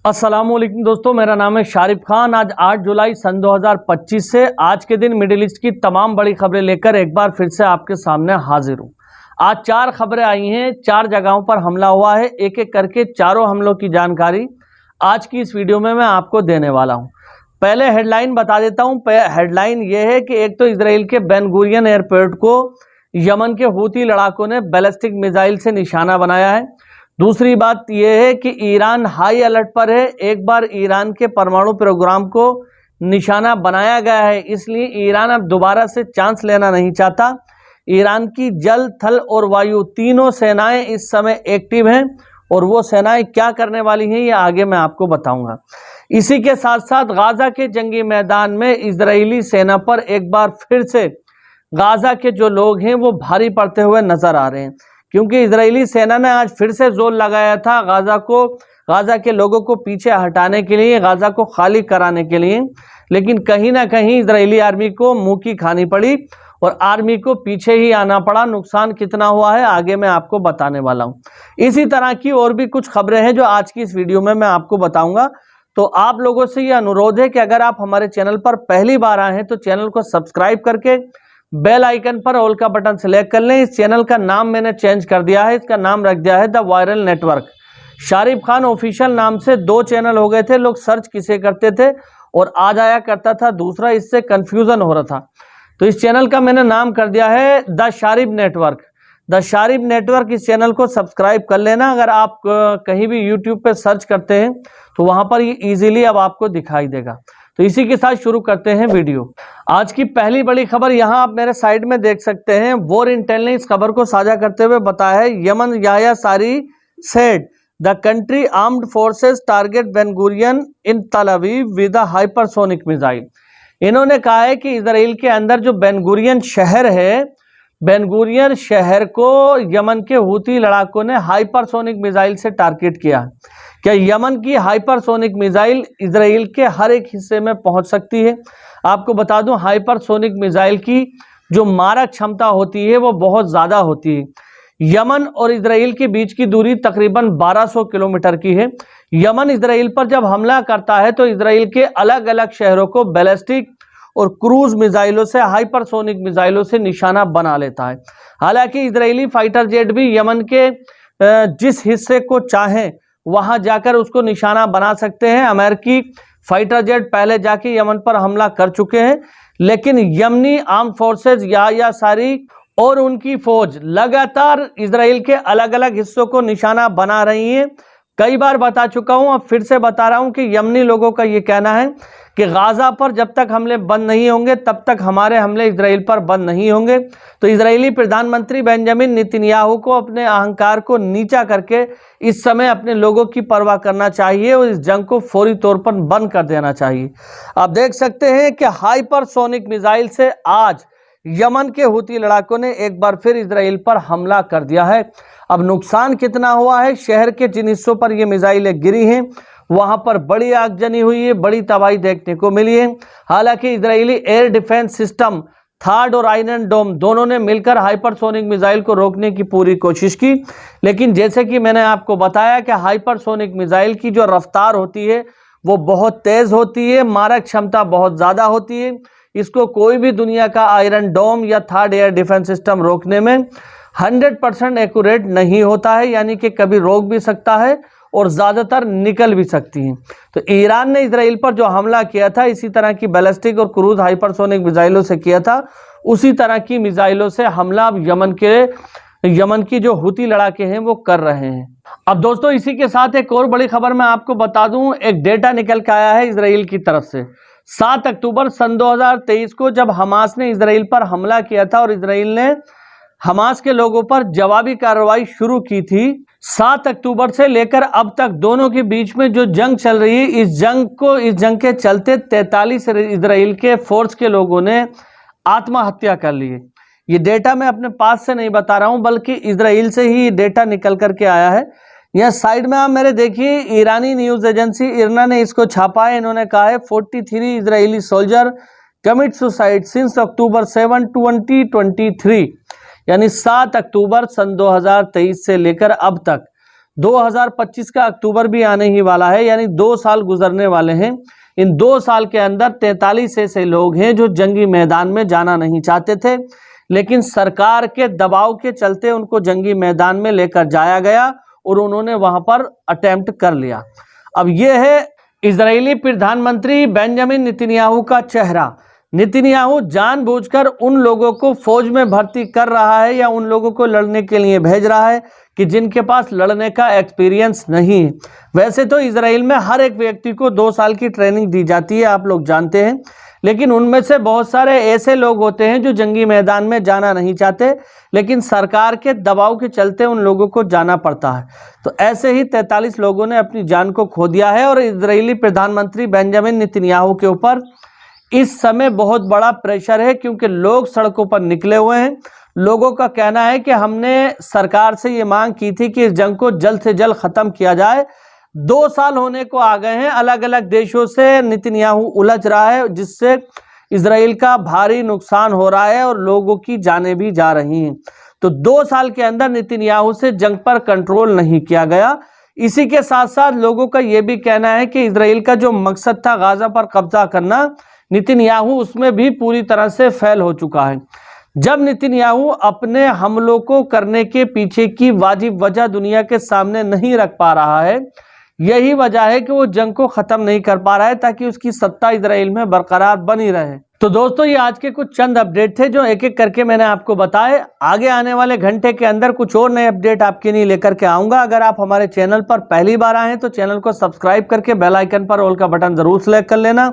अस्सलामुअलैकुम दोस्तों, मेरा नाम है शारिफ खान। आज 8 जुलाई सन 2025 से आज के दिन मिडिल ईस्ट की तमाम बड़ी खबरें लेकर एक बार फिर से आपके सामने हाजिर हूँ। आज 4 खबरें आई हैं, 4 जगहों पर हमला हुआ है। एक एक करके चारों हमलों की जानकारी आज की इस वीडियो में मैं आपको देने वाला हूँ। पहले हेडलाइन बता देता हूँ। हेडलाइन ये है कि एक तो इजराइल के बेन गुरियन एयरपोर्ट को यमन के हूती लड़ाकों ने बैलिस्टिक मिसाइल से निशाना बनाया है। दूसरी बात यह है कि ईरान हाई अलर्ट पर है। एक बार ईरान के परमाणु प्रोग्राम को निशाना बनाया गया है, इसलिए ईरान अब दोबारा से चांस लेना नहीं चाहता। ईरान की जल, थल और वायु तीनों सेनाएं इस समय एक्टिव हैं और वो सेनाएं क्या करने वाली हैं ये आगे मैं आपको बताऊंगा। इसी के साथ साथ गाजा के जंगी मैदान में इजरायली सेना पर एक बार फिर से गाजा के जो लोग हैं वो भारी पड़ते हुए नजर आ रहे हैं, क्योंकि इजरायली सेना ने आज फिर से जोर लगाया था गाजा के लोगों को पीछे हटाने के लिए, गाजा को खाली कराने के लिए। लेकिन कहीं ना कहीं इजरायली आर्मी को मुंह की खानी पड़ी और आर्मी को पीछे ही आना पड़ा। नुकसान कितना हुआ है आगे मैं आपको बताने वाला हूं। इसी तरह की और भी कुछ खबरें हैं जो आज की इस वीडियो में मैं आपको बताऊंगा। तो आप लोगों से यह अनुरोध है कि अगर आप हमारे चैनल पर पहली बार आए हैं तो चैनल को सब्सक्राइब करके बेल आइकन पर ऑल का बटन सिलेक्ट कर लें। इस चैनल का नाम मैंने चेंज कर दिया है, इसका नाम रख दिया है the viral network. Sharif Khan official नाम से 2 चैनल हो गए थे। लोग सर्च किसे करते थे और आ जाया करता था दूसरा, इससे कंफ्यूजन हो रहा था। तो इस चैनल का मैंने नाम कर दिया है the Sharif network. The Sharif network, इस चैनल को सब्सक्राइब कर लेना। अगर आप कहीं भी यूट्यूब पे सर्च करते हैं तो वहां पर ये इजीली अब आपको दिखाई देगा। तो इसी के साथ शुरू करते हैं वीडियो। आज की पहली बड़ी खबर यहां आप मेरे साइड में देख सकते हैं। वॉर इंटेल ने इस खबर को साझा करते हुए बताया है, Yemen Yahya Saree said the country armed forces target Ben Gurion in Tel Aviv with a hypersonic missile. इन्होंने कहा है कि इजराइल के अंदर जो बेन गुरियन शहर है, बेन गुरियन शहर को यमन के हूती लड़ाकों ने हाइपरसोनिक मिसाइल से टारगेट किया। क्या यमन की हाइपरसोनिक मिसाइल इजराइल के हर एक हिस्से में पहुंच सकती है? आपको बता दूं, हाइपरसोनिक मिसाइल की जो मारक क्षमता होती है वो बहुत ज्यादा होती है। यमन और इजराइल के बीच की दूरी तकरीबन 1200 किलोमीटर की है। यमन इजराइल पर जब हमला करता है तो इजराइल के अलग अलग शहरों को बैलिस्टिक और क्रूज मिसाइलों से, हाइपरसोनिक मिसाइलों से निशाना बना लेता है। हालांकि इजरायली फाइटर जेट भी यमन के जिस हिस्से को चाहें वहां जाकर उसको निशाना बना सकते हैं। अमेरिकी फाइटर जेट पहले जाके यमन पर हमला कर चुके हैं, लेकिन यमनी आर्म फोर्सेज याह्या सारी और उनकी फौज लगातार इजराइल के अलग अलग हिस्सों को निशाना बना रही है। कई बार बता चुका हूं, अब फिर से बता रहा हूं कि यमनी लोगों का यह कहना है कि गाजा पर जब तक हमले बंद नहीं होंगे तब तक हमारे हमले इजराइल पर बंद नहीं होंगे। तो इजरायली प्रधानमंत्री बेंजामिन नेतन्याहू को अपने अहंकार को नीचा करके इस समय अपने लोगों की परवाह करना चाहिए और इस जंग को फौरी तौर पर बंद कर देना चाहिए। आप देख सकते हैं कि हाइपरसोनिक मिसाइल से आज यमन के हूती लड़ाकों ने एक बार फिर इजराइल पर हमला कर दिया है। अब नुकसान कितना हुआ है? शहर के जिन हिस्सों पर ये मिसाइलें गिरी हैं वहां पर बड़ी आगजनी हुई है, बड़ी तबाही देखने को मिली है। हालांकि Israeli air defence system third और आयरन डोम दोनों ने मिलकर हाइपरसोनिक मिसाइल को रोकने की पूरी कोशिश की, लेकिन जैसे कि मैंने आपको बताया कि हाइपरसोनिक मिसाइल की जो रफ्तार होती है वो बहुत तेज होती है, मारक क्षमता बहुत ज्यादा होती है। इसको कोई भी दुनिया का आयरन डोम या थर्ड एयर डिफेंस सिस्टम रोकने में 100% एक्यूरेट नहीं होता है, यानी कि कभी रोक भी सकता है और ज्यादातर निकल भी सकती हैं। तो ईरान ने इजराइल पर जो हमला किया था इसी तरह की बैलिस्टिक और क्रूज हाइपरसोनिक मिसाइलों से किया था, उसी तरह की मिसाइलों से हमला अब यमन की जो हूती लड़ाके हैं वो कर रहे हैं। अब दोस्तों इसी के साथ एक और बड़ी खबर मैं आपको बता दूं। एक डेटा निकल के आया है इजराइल की तरफ से। 7 अक्टूबर सन 2023 को जब हमास ने इजराइल पर हमला किया था और इजराइल ने हमास के लोगों पर जवाबी कार्रवाई शुरू की थी, 7 अक्टूबर से लेकर अब तक दोनों के बीच में जो जंग चल रही है, इस जंग के चलते 43 इजराइल के फोर्स के लोगों ने आत्महत्या कर ली है। ये डेटा मैं अपने पास से नहीं बता रहा हूं, बल्कि इजराइल से ही डेटा निकल करके आया है। यह साइड में आप मेरे देखिए, ईरानी न्यूज एजेंसी इरना ने इसको छापा है। इन्होंने कहा है 43 Israeli soldier commit suicide since अक्टूबर 7, 2023, यानी 7 अक्टूबर सन 2023 से लेकर अब तक 2025 का अक्टूबर भी आने ही वाला है, यानी 2 साल गुजरने वाले हैं। इन 2 साल के अंदर 43 ऐसे लोग हैं जो जंगी मैदान में जाना नहीं चाहते थे, लेकिन सरकार के दबाव के चलते उनको जंगी मैदान में लेकर जाया गया और उन्होंने वहां पर अटेम्प्ट कर लिया। अब यह है इजरायली प्रधानमंत्री बेंजामिन नेतन्याहू का चेहरा। नेतन्याहू जानबूझकर उन लोगों को फौज में भर्ती कर रहा है या उन लोगों को लड़ने के लिए भेज रहा है कि जिनके पास लड़ने का एक्सपीरियंस नहीं है। वैसे तो इजराइल में हर एक व्यक्ति को 2 साल की ट्रेनिंग दी जाती है, आप लोग जानते हैं, लेकिन उनमें से बहुत सारे ऐसे लोग होते हैं जो जंगी मैदान में जाना नहीं चाहते, लेकिन सरकार के दबाव के चलते उन लोगों को जाना पड़ता है। तो ऐसे ही 43 लोगों ने अपनी जान को खो दिया है और इजरायली प्रधानमंत्री बेंजामिन नेतन्याहू के ऊपर इस समय बहुत बड़ा प्रेशर है, क्योंकि लोग सड़कों पर निकले हुए हैं। लोगों का कहना है कि हमने सरकार से ये मांग की थी कि इस जंग को जल्द से जल्द खत्म किया जाए। 2 साल होने को आ गए हैं, अलग अलग देशों से नेतन्याहू उलझ रहा है, जिससे इजराइल का भारी नुकसान हो रहा है और लोगों की जानें भी जा रही हैं। तो 2 साल के अंदर नेतन्याहू से जंग पर कंट्रोल नहीं किया गया। इसी के साथ साथ लोगों का यह भी कहना है कि इजराइल का जो मकसद था गाजा पर कब्जा करना, नेतन्याहू उसमें भी पूरी तरह से फेल हो चुका है। जब नेतन्याहू अपने हमलों को करने के पीछे की वाजिब वजह दुनिया के सामने नहीं रख पा रहा है, यही वजह है कि वो जंग को खत्म नहीं कर पा रहा है ताकि उसकी सत्ता इजराइल में बरकरार बनी रहे। तो दोस्तों, ये आज के कुछ चंद अपडेट थे जो एक एक करके मैंने आपको बताए। आगे आने वाले घंटे के अंदर कुछ और नए अपडेट आपके लिए लेकर के आऊंगा। अगर आप हमारे चैनल पर पहली बार आए हैं तो चैनल को सब्सक्राइब करके बेल आइकन पर ऑल का बटन जरूर सेलेक्ट कर लेना।